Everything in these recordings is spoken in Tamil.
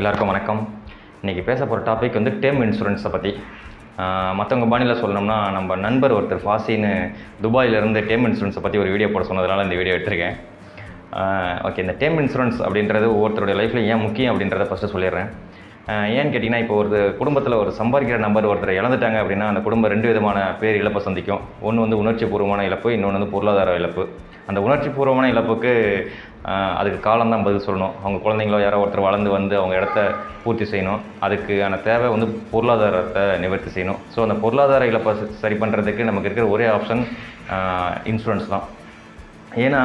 எல்லாருக்கும் வணக்கம். இன்றைக்கி பேச போகிற டாபிக் வந்து டேர்ம் இன்சூரன்ஸை பற்றி. மற்றவங்க பாணியில் சொல்லணும்னா, நம்ம நண்பர் ஒருத்தர் ஃபாசின்னு துபாயிலேருந்து டேர்ம் இன்சூரன்ஸை பற்றி ஒரு வீடியோ போட சொன்னதுனால இந்த வீடியோ எடுத்திருக்கேன். ஓகே, இந்த டேர்ம் இன்சூரன்ஸ் அப்படின்றது ஒவ்வொருத்தருடைய லைஃப்பில் ஏன் முக்கியம் அப்படின்றத ஃபஸ்ட்டு சொல்லிடுறேன். ஏன்னு கேட்டிங்கன்னா, இப்போ ஒரு குடும்பத்தில் ஒரு சம்பாதிக்கிற நபர் ஒருத்தர் இழந்துட்டாங்க அப்படின்னா அந்த குடும்பம் ரெண்டு விதமான பேர் இழப்பை சந்திக்கும். ஒன்று வந்து உணர்ச்சி பூர்வமான இழப்பு, இன்னொன்று வந்து பொருளாதார இழப்பு. அந்த உணர்ச்சி பூர்வமான இழப்புக்கு அதுக்கு காலம்தான் பதில் சொல்லணும். அவங்க குழந்தைங்களோ யாரோ ஒருத்தர் வளர்ந்து வந்து அவங்க இடத்த பூர்த்தி செய்யணும். அதுக்கான தேவை வந்து பொருளாதாரத்தை நிவர்த்தி செய்யணும். ஸோ அந்த பொருளாதார இழப்பை சரி பண்ணுறதுக்கு நமக்கு இருக்கிற ஒரே ஆப்ஷன் இன்சூரன்ஸ் தான். ஏன்னா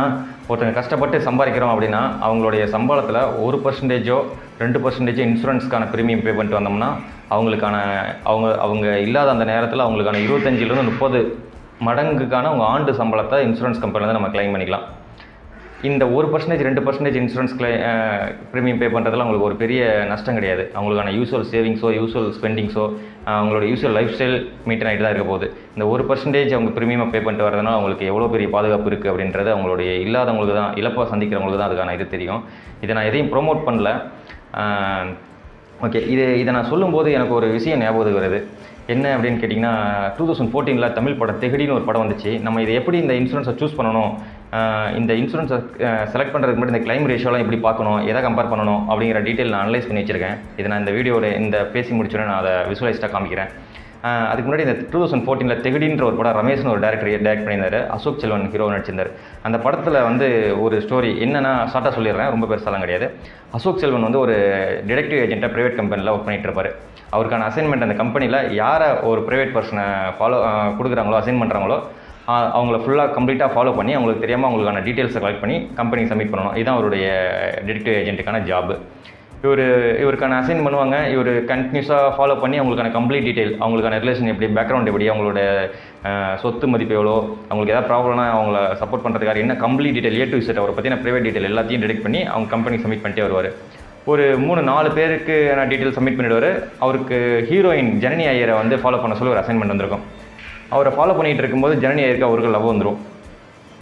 ஒருத்தங்க கஷ்டப்பட்டு சம்பாதிக்கிறோம் அப்படின்னா அவங்களுடைய சம்பளத்தில் 1% 2% இன்சூரன்ஸ்க்கான ப்ரீமியம் பே பண்ணிட்டு வந்தோம்னா அவங்களுக்கான அவங்க இல்லாத அந்த நேரத்தில் அவங்களுக்கான 25 to 30 மடங்குக்கான அவங்க ஆண்டு சம்பளத்தை இன்சூரன்ஸ் கம்பெனிலேருந்து நம்ம கிளைம் பண்ணிக்கலாம். இந்த 1% 2% இன்சூரன்ஸ் ப்ரீமியம் பே பண்ணுறதுல அவங்களுக்கு ஒரு பெரிய நஷ்டம் கிடையாது. அவங்களுக்கான யூஸ்வல் சேவிங்ஸோ யூஸ்வல் ஸ்பெண்டிங்ஸோ அவங்களோட யூஸ்வல் லைஃப் ஸ்டைல் மெயின்டைன் ஆகிட்டு தான் இருக்க போகுது. இந்த 1% அவங்க ப்ரீமியமாக பே பண்ணிட்டு வரதுனால அவங்களுக்கு எவ்வளோ பெரிய பாதுகாப்பு இருக்குது அப்படின்றது அவங்களுடைய இல்லாதவங்களுக்கு தான், இழப்பாக சந்திக்கிறவங்களுக்கு தான் அதுக்கான இது தெரியும். இதை நான் எதையும் ப்ரொமோட் பண்ணல. ஓகே, இதை நான் சொல்லும்போது எனக்கு ஒரு விஷயம் ஞாபகம் வருது. என்ன அப்படின்னு கேட்டிங்கன்னா, 2014 தமிழ் படம் தெகடின்னு ஒரு படம் வந்துச்சு. நம்ம இதை எப்படி இந்த இன்சூரன்ஸை சூஸ் பண்ணணும், இந்த இன்சூரன்ஸை செலக்ட் பண்ணுறதுக்கு முன்னாடி இந்த கிளைம் ரேஷியோலாம் எப்படி பார்க்கணும், எதை கம்பேர் பண்ணணும் அப்படிங்கிற டீட்டெயில் நான் அனலைஸ் பண்ணி வச்சுருக்கேன். இதை நான் இந்த வீடியோவில் இந்த பேசி முடிச்சோன்னே நான் அதை விசுவலைஸ்டாக காமிக்கிறேன். அதுக்கு முன்னாடி இந்த 2014 தெகடின்ற ஒரு படம் ரமேஷ்னு ஒரு டேரக்டர் டைரக்ட் பண்ணியிருந்தார். அசோக் செல்வன் ஹீரோ நடிச்சிருந்தார். அந்த படத்தில் வந்து ஒரு ஸ்டோரி என்னென்னா ஷார்ட்டாக சொல்லிடுறேன், ரொம்ப பெருசாலாம் கிடையாது. அசோக் செல்வன் வந்து ஒரு டிடெக்டிவ் ஏஜென்ட்டாக ப்ரைவேட் கம்பெனியில் ஒர்க் பண்ணிகிட்டு இருப்பார். அவருக்கான அசைன்மெண்ட் அந்த கம்பெனியில் யாரை ஒரு ப்ரைவேட் பர்சனை கொடுக்குறாங்களோ அசைன் பண்ணுறாங்களோ அவங்கள ஃபுல்லாக கம்ப்ளீட்டாக ஃபாலோ பண்ணி அவங்களுக்கு தெரியாமல் அவங்களுக்கான டீட்டெயில்ஸை கலெக்ட் பண்ணி கம்பெனிக்கு சப்மிட் பண்ணணும். இதுதான் அவருடைய டிடெக்டிவ் ஏஜென்ட்டுக்கான ஜாபு. இவருக்கான அசைன் பண்ணுவாங்க. இவர் கண்டினியூஸாக ஃபாலோ பண்ணி அவங்களுக்கான கம்ப்ளீட் டீட்டெயில், அவங்களுக்கான ரிலேஷன் எப்படி, பேக்ரவுண்ட் எப்படி, அவங்களோட சொத்து மதிப்பு எவ்வளோ, அவங்களுக்கு ஏதாவது ப்ராப்ளம்னா அவங்கள சப்போர்ட் பண்ணுறதுக்காக என்ன complete detail A to Z அவரை பற்றின ப்ரைவேட் டீட்டெயில் எல்லாத்தையும் டிடெக்ட் பண்ணி அவங்க கம்பெனிக்கு சப்மிட் பண்ணிட்டே வருவார். ஒரு 3-4 பேருக்கு நான் டீட்டெயில் சப்மிட் பண்ணிவிடுவார். அவருக்கு ஹீரோயின் ஜனனி ஐயரை வந்து ஃபாலோ பண்ண சொல்லி ஒரு அசைன்மெண்ட் வந்திருக்கும். அவரை ஃபாலோ பண்ணிகிட்டு இருக்கும்போது ஜனனி ஐயருக்கு அவருக்கு லவ் வந்துடும்.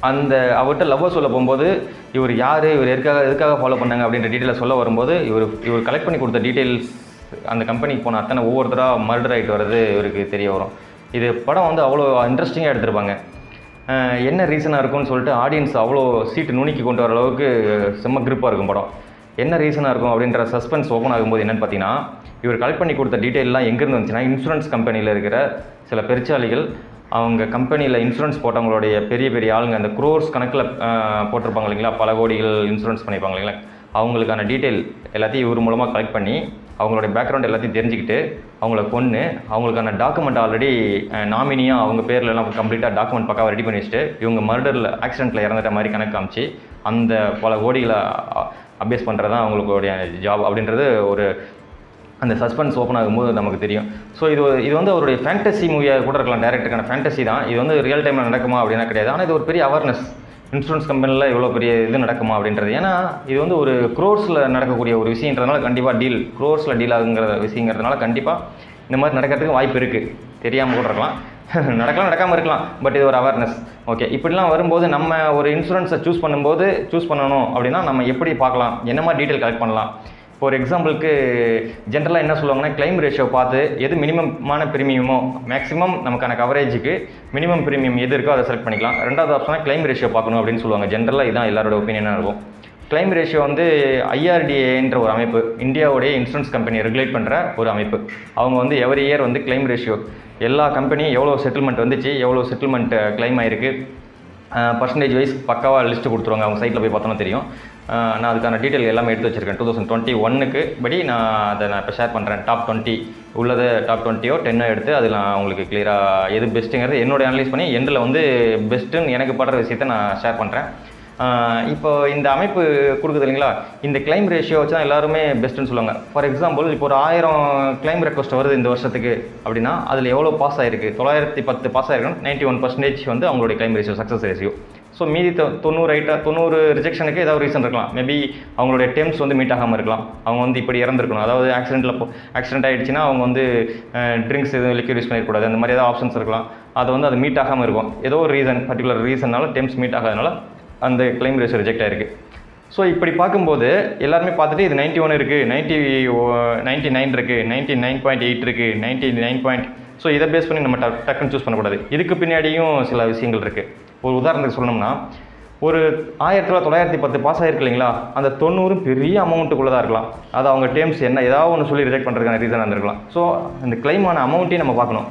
அந்த அவர்கிட்ட லவ்வை சொல்ல போகும்போது இவர் யார், இவர் எதுக்காக ஃபாலோ பண்ணாங்க அப்படின்ற டீட்டெயிலை சொல்ல வரும்போது இவர் கலெக்ட் பண்ணி கொடுத்த டீட்டெயில்ஸ் அந்த கம்பெனிக்கு போன அத்தனை ஒவ்வொருத்தராக மர்டர் ஆகிட்டு வர்றது இவருக்கு தெரிய வரும். இது படம் வந்து அவ்வளோ இன்ட்ரெஸ்டிங்காக எடுத்திருப்பாங்க. என்ன ரீசனாக இருக்கும்னு சொல்லிட்டு ஆடியன்ஸ் அவ்வளோ சீட்டு நுணுக்கி கொண்டு வர அளவுக்கு செம்ம கிரிப்பாக இருக்கும் படம். என்ன ரீசனாக இருக்கும் அப்படின்ற சஸ்பென்ஸ் ஓப்பன் ஆகும்போது என்னென்னு பார்த்தீங்கன்னா, இவர் கலெக்ட் பண்ணி கொடுத்த டீட்டெயிலெலாம் எங்கேருந்து வந்துச்சுன்னா, இன்சூரன்ஸ் கம்பெனியில் இருக்கிற சில பெருச்சாளிகள் அவங்க கம்பெனியில் இன்சூரன்ஸ் போட்டவங்களுடைய பெரிய பெரிய ஆளுங்க, அந்த க்ரோர்ஸ் கணக்கில் போட்டிருப்பாங்க இல்லைங்களா, பல கோடிகள் இன்சூரன்ஸ் பண்ணியிருப்பாங்க இல்லைங்களா, அவங்களுக்கான டீட்டெயில் எல்லாத்தையும் இவர் மூலமாக கலெக்ட் பண்ணி அவங்களுடைய பேக்ரவுண்ட் எல்லாத்தையும் தெரிஞ்சுக்கிட்டு அவங்கள கொன்று அவங்களுக்கான டாக்குமெண்ட் ஆல்ரெடி நாமினியாக அவங்க பேர்லலாம் கம்ப்ளீட்டாக டாக்குமெண்ட் பக்காவாக ரெடி பண்ணி வச்சுட்டு இவங்க மர்டரில் ஆக்சிடெண்ட்டில் இறந்துட்ட மாதிரி கணக்கு காமிச்சு அந்த பல கோடிகளை அப்டேஸ் பண்ணுறது தான் அவங்களுடைய ஜாப் அப்படின்றது ஒரு அந்த சஸ்பென்ஸ் ஓப்பன் ஆகும்போது நமக்கு தெரியும். ஸோ இது வந்து அவருடைய ஃபேண்டசி மூவியாக கூட இருக்கலாம், டேரக்டருக்கான ஃபேண்டசி தான். இது வந்து ரியல் டைமில் நடக்குமா அப்படின்னா கிடையாது. ஆனால் இது ஒரு பெரிய அவேர்னஸ், இன்சூரன்ஸ் கம்பெனியில் இவ்வளோ பெரிய இது நடக்குமா அப்படின்றது. ஏன்னா இது வந்து ஒரு க்ரோர்ஸில் நடக்கக்கூடிய ஒரு விஷயன்றதுனால கண்டிப்பாக க்ரோர்ஸில் டீல் ஆகுங்கிற விஷயங்கிறதுனால கண்டிப்பாக இந்த மாதிரி நடக்கிறதுக்கு வாய்ப்பு இருக்குது. தெரியாமல் கூட இருக்கலாம், நடக்காமல் இருக்கலாம். பட் இது ஒரு அவேர்னஸ். ஓகே, இப்படிலாம் வரும்போது நம்ம ஒரு இன்சூரன்ஸை சூஸ் பண்ணணும் அப்படின்னா நம்ம எப்படி பார்க்கலாம், என்ன மாதிரி டீட்டெயில் கலெக்ட் பண்ணலாம். இப்போ ஒரு எக்ஸாம்பிளுக்கு ஜென்ரலாக என்ன சொல்லுவாங்கன்னா, கிளைம் ரேஷியோ பார்த்து எது மினிமமான ப்ரீமியமோ மேக்ஸிமம் நமக்கான கவரேஜுக்கு மினிமம் ப்ரீமியம் எது இருக்கோ அதை செலக்ட் பண்ணிக்கலாம். ரெண்டாவது ஆப்ஷனாக கிளைம் ரேஷியோ பார்க்கணும் அப்படின்னு சொல்லுவாங்க. ஜென்ரலாக இதுதான் எல்லாரோட ஒப்பீனியனாக இருக்கும். கிளைம் ரேஷியோ வந்து IRDAன்ற ஒரு அமைப்பு, இந்தியாவுடைய இன்சூரன்ஸ் கம்பெனி ரெகுலேட் பண்ணுற ஒரு அமைப்பு. அவங்க வந்து எவ்ரி இயர் வந்து கிளைம் ரேஷியோ எல்லா கம்பெனியும் எவ்வளோ செட்டில்மெண்ட் வந்துச்சு, எவ்வளோ செட்டில்மெண்ட் கிளைம் ஆகிருக்கு, பர்சன்டேஜ் வைஸ் பக்காவாக லிஸ்ட்டு கொடுத்துருவாங்க. அவங்க சைட்டில் போய் பார்த்தோன்னா தெரியும். நான் அதுக்கான டீட்டெயில் எல்லாமே எடுத்து வச்சுருக்கேன். 2021 படி நான் இப்போ ஷேர் பண்ணுறேன். டாப் 20 உள்ளது, டாப் 20 10 எடுத்து அதில் நான் உங்களுக்கு கிளியராக எது பெஸ்ட்டுங்கிறது என்னோட அனலைஸ் பண்ணி எண்டில் வந்து பெஸ்ட்டுன்னு எனக்கு படுற விஷயத்தை நான் ஷேர் பண்ணுறேன். இப்போ இந்த அமைப்பு கொடுக்குது இல்லைங்களா, இந்த கிளைம் ரேஷியோ வச்சு தான் எல்லாருமே பெஸ்ட்டுன்னு சொல்லுவாங்க. ஃபார் எக்ஸாம்பிள், இப்போ ஒரு 1000 கிளைம் ரெக்வஸ்ட் வருது இந்த வருஷத்துக்கு அப்படின்னா அதில் எவ்வளோ பாஸ் ஆகிருக்கு, 910 பாஸ் ஆகிருக்குன்னு 91% வந்து அவங்களுடைய claim ratio, success ratio. So மீதி 90 ரிஜெக்ஷனுக்கு ஏதாவது ரீசன் இருக்கலாம். மேபி அவங்களுடைய டேர்ம்ஸ் வந்து மீட் ஆகாமல் இருக்கலாம். அவங்க வந்து இப்படி இறந்துருக்கணும், அதாவது ஆக்சிடென்ட் ஆகிடுச்சுன்னா அவங்க வந்து ட்ரிங்க்ஸ் எதுவும் லிக்விட் யூஸ் பண்ணிடக்கூடாது, அந்த மாதிரி ஏதாவது ஆப்ஷன்ஸ் இருக்கலாம். அது மீட் ஆகாமல் இருக்கும். ஏதோ ஒரு ரீசன், பர்டிகுலர் ரீசன்னால டேர்ம்ஸ் மீட் ஆகாதனால அந்த கிளைம் ரேஷியோ ரிஜெக்ட் ஆகிருக்கு. ஸோ இப்படி பார்க்கும்போது எல்லாருமே பார்த்துட்டு இது 91 இருக்குது, 99 இருக்குது, 99.8 இருக்குது, 99 ஸோ இதை பேஸ் பண்ணி நம்ம டக்குன்னு சூஸ் பண்ணக்கூடாது. இதுக்கு பின்னாடியும் சில விஷயங்கள் இருக்குது. ஒரு உதாரணத்துக்கு சொல்லணும்னா, ஒரு 1910 பாஸ் ஆகிருக்கு இல்லைங்களா, அந்த 90 பெரிய அமௌண்ட்டுக்குள்ளே தான் இருக்கலாம். அது அவங்க டேர்ம்ஸ் என்ன ஏதாவது ஒன்று சொல்லி ரிஜெக்ட் பண்ணுறதுக்கான ரீசனாக இருந்திருக்கலாம். ஸோ அந்த கிளைமான அமௌண்ட்டையும் நம்ம பார்க்கணும்.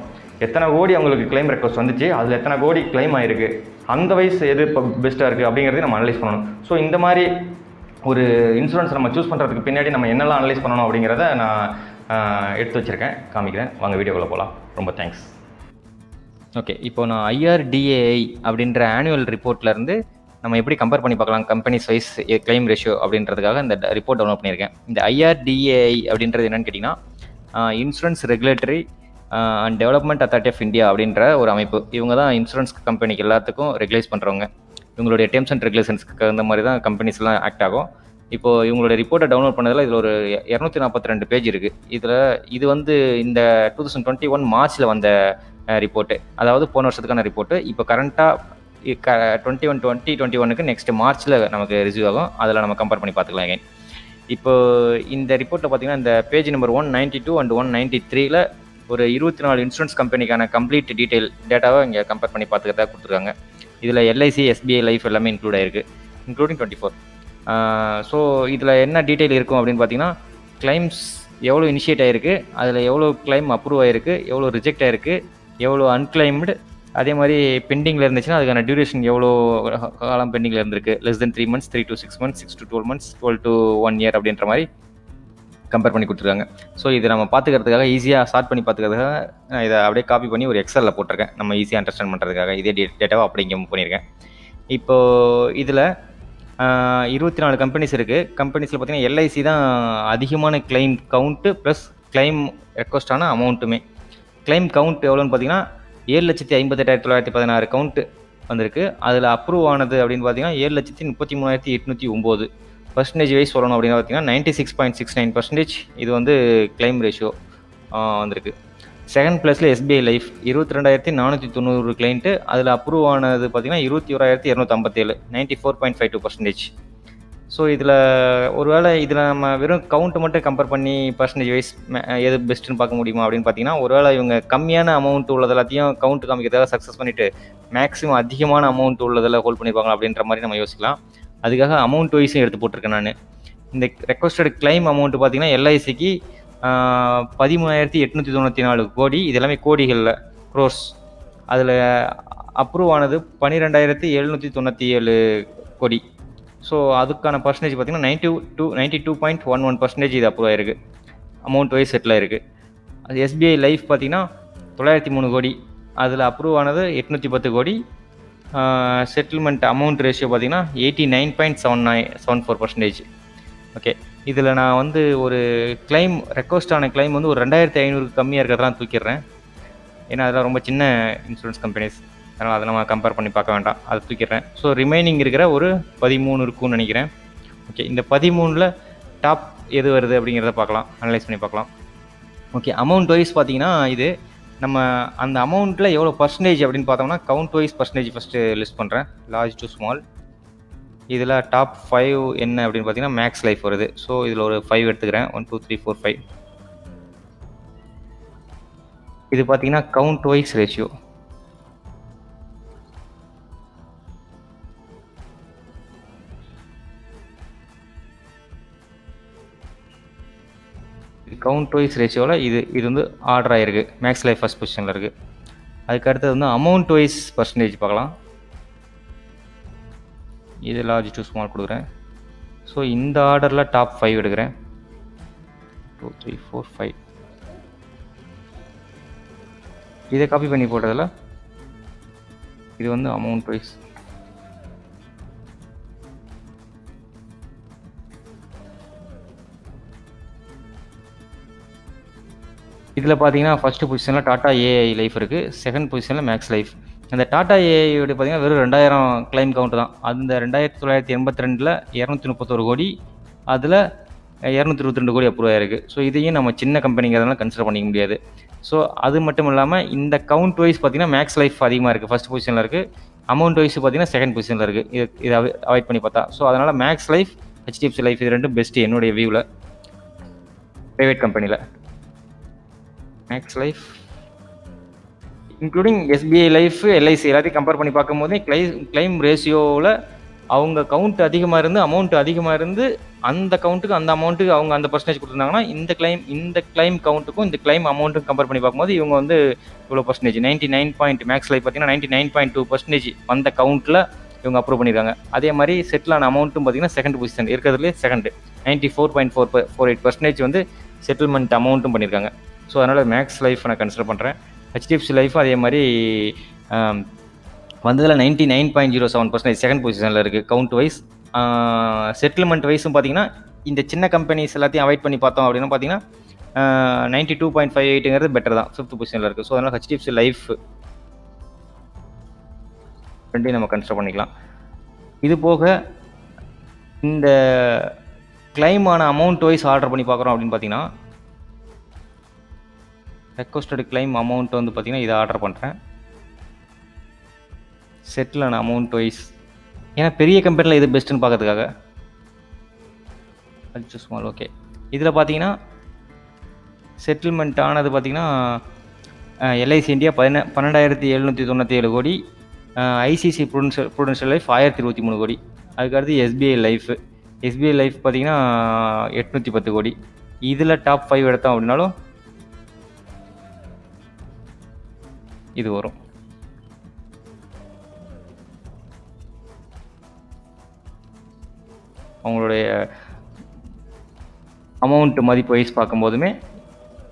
எத்தனை கோடி அவங்களுக்கு கிளைம் ரெக்வஸ்ட் வந்துச்சு, அதில் எத்தனை கோடி கிளைம் ஆகிருக்கு, அந்த வயசு எது இப்போ பெஸ்ட்டாக இருக்குது அப்படிங்கிறதையும் நம்ம அனலைஸ் பண்ணணும். ஸோ இந்த மாதிரி ஒரு இன்சூரன்ஸ் நம்ம சூஸ் பண்ணுறதுக்கு பின்னாடி நம்ம என்னெல்லாம் அனலைஸ் பண்ணணும் அப்படிங்கிறத நான் எடுத்து வச்சுருக்கேன், காமிக்கிறேன். வாங்க வீடியோக்குள்ளே போகலாம். ரொம்ப தேங்க்ஸ். ஓகே, இப்போ நான் IRDAI அப்படின்ற ஆனுவல் ரிப்போர்ட்லேருந்து நம்ம எப்படி கம்பேர் பண்ணி பார்க்கலாம் கம்பெனிஸ் வைஸ் கிளைம் ரேஷியோ அப்படின்றதுக்காக இந்த ரிப்போர்ட் டவுன்லோட் பண்ணியிருக்கேன். இந்த IRDAI அப்படின்றது என்னென்னு கேட்டிங்கன்னா, insurance regulatory and development authority of India அப்படின்ற ஒரு அமைப்பு. இவங்க தான் இன்சூரன்ஸ் கம்பெனிக்கு எல்லாத்துக்கும் ரெகுலைஸ் பண்ணுறவங்க. இவங்களுடைய டேர்ம்ஸ் அண்ட் ரெகுலேஷன்ஸ்க்கு தகுந்த மாதிரி தான் கம்பெனிஸ்லாம் ஆக்ட் ஆகும். இப்போது இவங்களுடைய ரிப்போர்ட்டை டவுன்லோட் பண்ணதில் இதில் ஒரு 242 பேஜ் இருக்குது. இது வந்து இந்த 2021 மார்ச்சில் வந்த ரிப்போர்ட்டு, அதாவது போன வருஷத்துக்கான ரிப்போர்ட்டு. இப்போ கரண்ட்டாக 2021க்கு நெக்ஸ்ட் மார்ச்சில் நமக்கு ரிசீவ் ஆகும். அதில் நம்ம கம்பேர் பண்ணி பார்த்துக்கலாம் அகைன். இப்போ இந்த ரிப்போர்ட்டில் பார்த்தீங்கன்னா இந்த பேஜ் நம்பர் 192 அண்ட் 193ல் ஒரு 24 இன்சூரன்ஸ் கம்பெனிக்கான கம்ப்ளீட் டீட்டெயில் டேட்டாவை இங்கே கம்பேர் பண்ணி பார்த்துக்கிறதா கொடுத்துருக்காங்க. இதில் LIC, SBI லைஃப் எல்லாமே இன்க்ளூட் ஆகிருக்கு, இன்க்ளூடிங் 24. ஸோ இதில் என்ன டீட்டெயில் இருக்கும் அப்படின்னு பார்த்தீங்கன்னா, கிளைம்ஸ் எவ்வளோ இனிஷியேட் ஆகிருக்கு, அதில் எவ்வளோ கிளைம் அப்ரூவ் ஆகிருக்கு, எவ்வளோ ரிஜெக்ட் ஆகிருக்கு, எவ்வளோ அன்கிளைம்டு, அதே மாதிரி பெண்டிங்கில் இருந்துச்சுன்னா அதுக்கான டியூரேஷன் எவ்வளோ காலம் பெண்டிங்கில் இருந்திருக்கு, less than 3 months, 3 to 6 months, 6 to 12 months, 12 to 1 year அப்படின்ற மாதிரி கம்பேர் பண்ணி கொடுத்துருக்காங்க. ஸோ இதை நம்ம பார்த்துக்கிறதுக்காக, ஈஸியாக ஸ்டார்ட் பண்ணி பார்த்துக்கிறதுக்காக நான் இதை அப்படியே காப்பி பண்ணி ஒரு எக்ஸலில் போட்டிருக்கேன், நம்ம ஈஸியாக அண்டர்ஸ்டாண்ட் பண்ணுறதுக்காக. இதே டேட்டாவை அப்படி இங்கே மூவ் பண்ணியிருக்கேன். இப்போது இதில் 24 கம்பெனிஸ் இருக்குது. கம்பெனிஸில் பார்த்தீங்கன்னா LIC தான் அதிகமான கிளைம் கவுண்ட்டு ப்ளஸ் கிளைம் ரெக்வஸ்டான அமௌண்ட்டுமே. கிளைம் கவுண்ட் எவ்வளோன்னு பார்த்தீங்கன்னா 7,58,916 கவுண்ட்டு வந்திருக்கு. அதில் அப்ரூவ் ஆனது அப்படின்னு பார்த்தீங்கன்னா 7,33,809. பர்சன்டேஜ் வைஸ் சொல்லணும் அப்படின்னு பார்த்தீங்கன்னா 96.69% இது வந்து கிளைம் ரேஷியோ வந்திருக்கு. செகண்ட் பிளேஸில் SBI லைஃப் 22,490 கிளைண்ட்டு. அதில் அப்ரூவ் ஆனது பார்த்தீங்கன்னா 21,257, 94.52%. ஸோ இதில் ஒருவேளை இதில் நம்ம வெறும் கவுண்ட் மட்டும் கம்பேர் பண்ணி பர்சன்டேஜ் வைஸ் எது பெஸ்ட்டுன்னு பார்க்க முடியுமா அப்படின்னு பார்த்தீங்கன்னா, ஒருவேளை இவங்க கம்மியான அமௌண்ட் உள்ளது எல்லாத்தையும் கவுண்ட் காமிக்கிறதாக சக்ஸஸ் பண்ணிவிட்டு மேக்ஸிமம் அதிகமான அமௌண்ட் உள்ளதில் ஹோல்ட் பண்ணிப்பாங்க அப்படின்ற மாதிரி நம்ம யோசிக்கலாம். அதுக்காக அமௌண்ட் வைஸும் எடுத்து போட்டிருக்கேன் நான். இந்த ரெக்வஸ்டட் கிளைம் அமௌண்ட் பார்த்தீங்கன்னா LICக்கு 13,894 கோடி. இது எல்லாமே கோடிகளில், க்ரோர்ஸ். அதில் அப்ரூவ் ஆனது 12,797 கோடி. ஸோ அதுக்கான பர்சன்டேஜ் பார்த்தீங்கன்னா 92.11% இது அப்ரூவ் ஆகிருக்கு, அமௌண்ட் வைஸ் செட்டில் இருக்குது. அது SBI லைஃப் பார்த்தீங்கன்னா 903 கோடி. அதில் அப்ரூவ் ஆனது 810 கோடி. செட்டில்மெண்ட் அமௌண்ட் ரேஷியோ பார்த்தீங்கன்னா 89.74%. ஓகே, இதில் நான் வந்து ஒரு கிளைம் ரெக்வஸ்டான கிளைம் வந்து ஒரு 2,500 கம்மியாக இருக்கிறதெல்லாம் தூக்கிடுறேன். ஏன்னா அதெல்லாம் ரொம்ப சின்ன இன்சூரன்ஸ் கம்பெனிஸ், அதனால் அதை நம்ம கம்பேர் பண்ணி பார்க்க வேண்டாம், அதை தூக்கிடுறேன். ஸோ ரிமைனிங் இருக்கிற ஒரு 13 இருக்கும்னு நினைக்கிறேன். ஓகே, இந்த 13ல் டாப் எது வருது அப்படிங்கிறத பார்க்கலாம், அனலைஸ் பண்ணி பார்க்கலாம். ஓகே, அமௌண்ட் வைஸ் பார்த்தீங்கன்னா இது நம்ம அந்த அமௌண்ட்டில் எவ்வளோ பர்சன்டேஜ் அப்படின்னு பார்த்தோம்னா count wise percentage first list பண்ணுறேன், லார்ஜ் டு ஸ்மால். இதில் டாப் 5 என்ன அப்படின்னு பார்த்தீங்கன்னா மேக்ஸ் லைஃப் வருது. ஸோ இதில் ஒரு 5 எடுத்துக்கிறேன், 1 2 3 4 5. இது பார்த்தீங்கன்னா count wise ratio. Count wise ரேஷியோவில் இது வந்து ஆர்டர் ஆகிருக்கு. மேக்ஸ் லைஃப் ஃபஸ்ட் பொசிஷனில் இருக்குது. அதுக்கு அடுத்தது வந்து அமௌண்ட் வைஸ் பர்சன்டேஜ் பார்க்கலாம். இது லார்ஜ் டு ஸ்மால் கொடுக்குறேன். ஸோ இந்த ஆர்டரில் டாப் 5 எடுக்கிறேன், 2 3 4 5. இதை காப்பி பண்ணி போட்டதில் இது வந்து அமௌண்ட் வைஸ். இதில் பார்த்தீங்கன்னா ஃபஸ்ட்டு பொசிஷனில் டாடா ஏஐ லைஃப் இருக்குது, செகண்ட் பொசிஷனில் மேக்ஸ் லைஃப். அந்த டாடா ஏஐயோட பார்த்தீங்கன்னா வெறும் 2000 கிளைம் கவுண்ட் தான். அந்த 2,982ல் 231 கோடி, அதில் 222 கோடி அப்ரூவ் ஆகிருக்கு. ஸோ இதையும் நம்ம சின்ன கம்பெனிங்கிறதுனால கன்சிடர் பண்ணிக்க முடியாது. ஸோ அது மட்டும் இல்லாமல் இந்த கவுண்ட் வைஸ் பார்த்தீங்கன்னா மேக்ஸ் லைஃப் அதிகமாக இருக்குது, ஃபஸ்ட் பொசிஷனில் இருக்குது. அமௌண்ட் வைஸ் பார்த்தீங்கன்னா செகண்ட் பொசிஷனில் இருக்குது. இதை அவாய்ட் பண்ணி பார்த்தா. ஸோ அதனால் மேக்ஸ் லைஃப் ஹெச்டிஎஃப்சி லைஃப் இது ரெண்டும் பெஸ்ட்டு என்னுடைய வியூவில் ப்ரைவேட் கம்பெனியில். Max life including SBI life, LIC எல்லாத்தையும் கம்பேர் பண்ணி பார்க்கும்போது கிளைம் ரேஷியோவில் அவங்க கவுண்ட் அதிகமாக இருந்து அமௌண்ட் அதிகமாக இருந்து அந்த கவுண்ட்டுக்கு அந்த அமௌண்ட்டுக்கு அவங்க அந்த பர்சன்டேஜ் கொடுத்துருந்தாங்கன்னா இந்த கிளைம் கவுண்ட்டுக்கும் இந்த கிளைம் அமௌண்ட்டுக்கும் கம்பேர் பண்ணி பார்க்கும்போது இவங்க வந்து இவ்வளோ பர்சன்டேஜ் 99 மேக்ஸ் லைஃப் பார்த்தீங்கன்னா 99.2% அந்த கவுண்ட்டில் இவங்க அப்ரூவ் பண்ணியிருக்காங்க. அதே மாதிரி செட்டில் ஆன அமௌண்ட்டும் பார்த்தீங்கன்னா செகண்ட் பொசிஷன் இருக்கிறதுலே செகண்ட் 94.48% வந்து செட்டில்மெண்ட் அமௌண்ட்டும் பண்ணியிருக்காங்க. ஸோ அதனால் மேக்ஸ் லைஃப் நான் கன்சிடர் பண்ணுறேன். ஹெச்டிஎஃப்சி லைஃப் அதே மாதிரி வந்ததில் 99.07% செகண்ட் பொசிஷனில் இருக்குது கவுண்ட் வைஸ். செட்டில்மெண்ட் வைஸும் பார்த்தீங்கன்னா இந்த சின்ன கம்பெனிஸ் எல்லாத்தையும் அவாய்ட் பண்ணி பார்த்தோம் அப்படின்னா பார்த்தீங்கன்னா 92.58ங்கிறது பெட்டர் தான், 5th பொசிஷனில் இருக்குது. ஸோ அதனால் ஹெச்டிஎஃப்சி லைஃப் ரெண்டையும் நம்ம கன்சிடர் பண்ணிக்கலாம். இது போக இந்த கிளைமான அமௌண்ட் வைஸ் ஆர்டர் பண்ணி பார்க்குறோம் அப்படின்னு பார்த்தீங்கன்னா ரெக்வஸ்டட் கிளைம் அமௌண்ட் வந்து பார்த்தீங்கன்னா இதை ஆர்டர் பண்ணுறேன். செட்டில் ஆன அமௌண்ட் வைஸ் ஏன்னா பெரிய கம்பெனியில் இது பெஸ்ட்டுன்னு பார்க்கறதுக்காக அச்சு ஸ்மால். ஓகே, இதில் பார்த்தீங்கன்னா செட்டில்மெண்ட் ஆனது பார்த்தீங்கன்னா எல்ஐசி இந்தியா 12,797 கோடி, ஐசிசி ப்ரூடென்ஷியல் லைஃப் 1023 கோடி. அதுக்கடுத்து எஸ்பிஐ லைஃப் பார்த்தீங்கன்னா 810 கோடி. இதில் டாப் 5 எடுத்தோம் அப்படின்னாலும் இது வரும். அவங்களுடைய அமௌண்ட் மதிப்பு வைஸ் பார்க்கும்போதுமே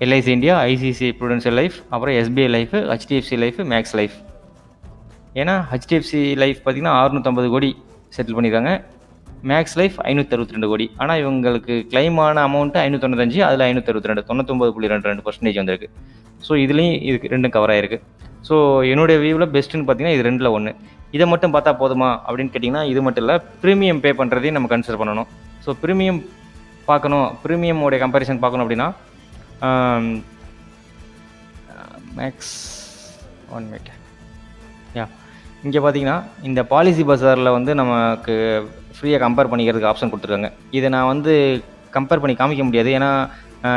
LIC India, ICICI Prudential life, அப்புறம் SBI life, HDFC life, max life. ஏன்னா ஹெச்டிஎஃப்சி லைஃப் பார்த்திங்கன்னா 650 கோடி செட்டில் பண்ணியிருக்காங்க, மேக்ஸ் லைஃப் 562 கோடி. ஆனால் இவங்களுக்கு கிளைமான அமௌண்ட்டு 595, அதில் 562 99.22% வந்திருக்கு. ஸோ இதுலேயும் இதுக்கு ரெண்டும் கவர் ஆகிருக்கு. ஸோ என்னுடைய வியூவில் பெஸ்ட்டுன்னு பார்த்தீங்கன்னா இது ரெண்டில் ஒன்று. இதை மட்டும் பார்த்தா போதுமா அப்படின்னு கேட்டிங்கன்னா இது மட்டும் இல்லை, ப்ரீமியம் பே பண்ணுறதையும் நம்ம கன்சிடர் பண்ணணும். ஸோ ப்ரீமியம் பார்க்கணும், ப்ரீமியமோடைய கம்பேரிசன் பார்க்கணும் அப்படின்னா மேக்ஸ் 1 மினிட் இங்கே பார்த்தீங்கன்னா இந்த பாலிசி பஜாரில் வந்து நமக்கு ஃப்ரீயாக கம்பேர் பண்ணிக்கிறதுக்கு ஆப்ஷன் கொடுத்துருக்காங்க. இதை நான் வந்து கம்பேர் பண்ணி காமிக்க முடியாது, ஏன்னா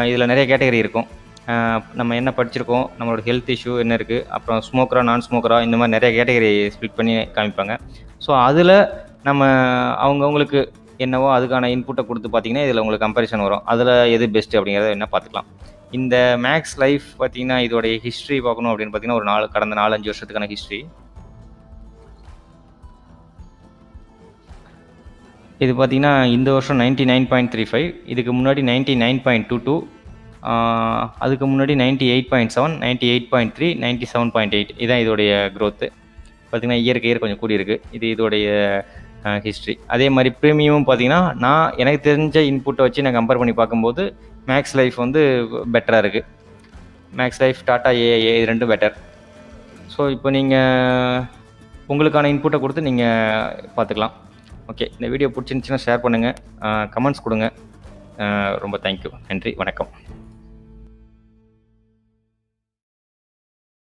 இதில் நிறைய கேட்டகரி இருக்கும். நம்ம என்ன படிச்சிருக்கோம், நம்மளோட ஹெல்த் இஷ்யூ என்ன இருக்குது, அப்புறம் ஸ்மோக்கரா நான் ஸ்மோக்கரா, இந்த மாதிரி நிறைய கேட்டகரி ஸ்ப்ளிட் பண்ணி காமிப்பாங்க. ஸோ அதில் நம்ம அவங்கவுங்களுக்கு என்னவோ அதுக்கான இன்புட்டை கொடுத்து பார்த்தீங்கன்னா இதில் உங்களுக்கு கம்பேரிசன் வரும். அதில் எது பெஸ்ட்டு அப்படிங்கிறத என்ன பார்த்துக்கலாம். இந்த மேக்ஸ் லைஃப் பார்த்தீங்கன்னா இதோடைய ஹிஸ்ட்ரி பார்க்கணும் அப்படின்னு பார்த்தீங்கன்னா ஒரு கடந்த 4-5 வருஷத்துக்கான ஹிஸ்ட்ரி. இது பார்த்தீங்கன்னா இந்த வருஷம் 99.35, இதுக்கு முன்னாடி 99.22, அதுக்கு முன்னாடி 98.7, 98.3, 97.8. இதுதான் இதோடைய க்ரோத்து. பார்த்திங்கன்னா இயர் கொஞ்சம் கூடியிருக்கு. இது இதோடைய ஹிஸ்ட்ரி. அதே மாதிரி ப்ரீமியமும் பார்த்திங்கன்னா எனக்கு தெரிஞ்ச இன்புட்டை வச்சு நான் கம்பேர் பண்ணி பார்க்கும்போது மேக்ஸ் லைஃப் வந்து பெட்டராக இருக்குது. மேக்ஸ் லைஃப், டாட்டா ஏஐ இது ரெண்டும் பெட்டர். ஸோ இப்போ நீங்கள் உங்களுக்கான இன்புட்டை கொடுத்து நீங்கள் பார்த்துக்கலாம். ஓகே, இந்த வீடியோ பிடிச்சிருந்துச்சின்னா ஷேர் பண்ணுங்கள், கமெண்ட்ஸ் கொடுங்க. ரொம்ப தேங்க்யூ. நன்றி, வணக்கம்.